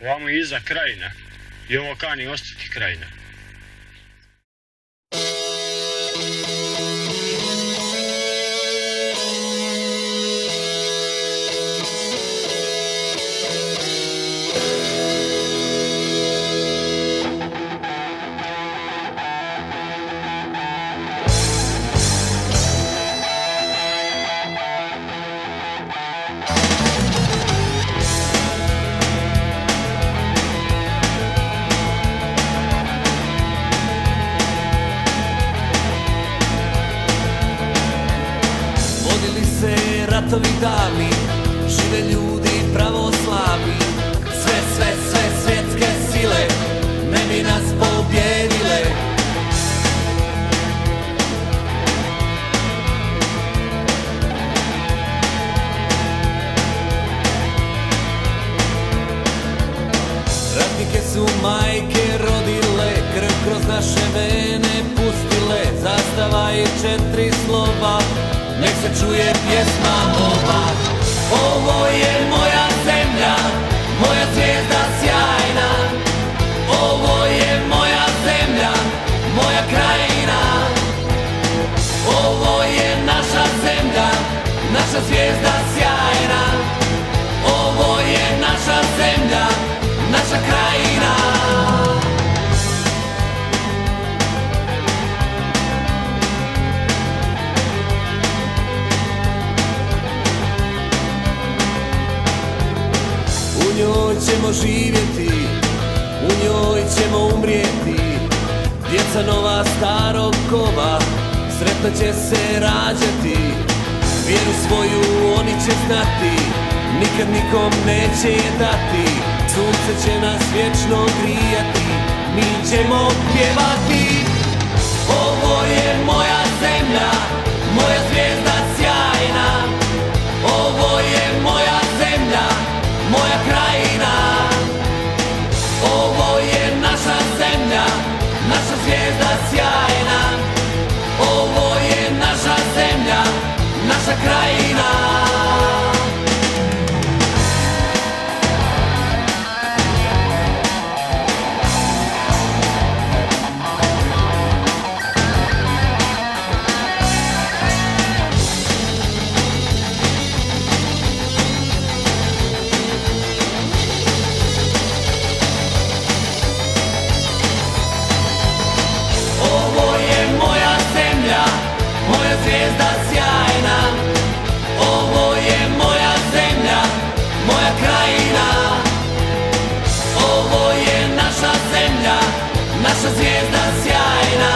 ovamo iza Krajina i ovo kani ostati Krajina. Ratovi davni, žive ljudi pravoslavni. Sve svjetske sile ne bi nas pobjedile. Ratnike su majke rodile, krv kroz naše vene pustile. Zastava i 4 slova, nek se čuje pjesma ova. Ovo je moja zemlja, moja zvijezda sjajna. Ovo je moja zemlja, moja krajina. Ovo je naša zemlja, naša zvijezda sjajna. Ovo je naša zemlja, naša krajina. U njoj ćemo živjeti, u njoj ćemo umrijeti. Djeca nova starog kova, sretno će se rađati. Vjeru svoju oni će znati, nikad nikom neće je dati. Sunce će nas vječno grijati, mi ćemo pjevati. Ovo je moja zemlja, moja zvijezda sjajna. Ovo je moja zemlja, moja krajina. Ovo je naša zemlja, naša zvijezda sjajna. Ovo je naša zemlja, naša krajina. Zvijezda sjajna, ovo je moja zemlja, moja krajina. Ovo je naša zemlja, naša zvijezda sjajna.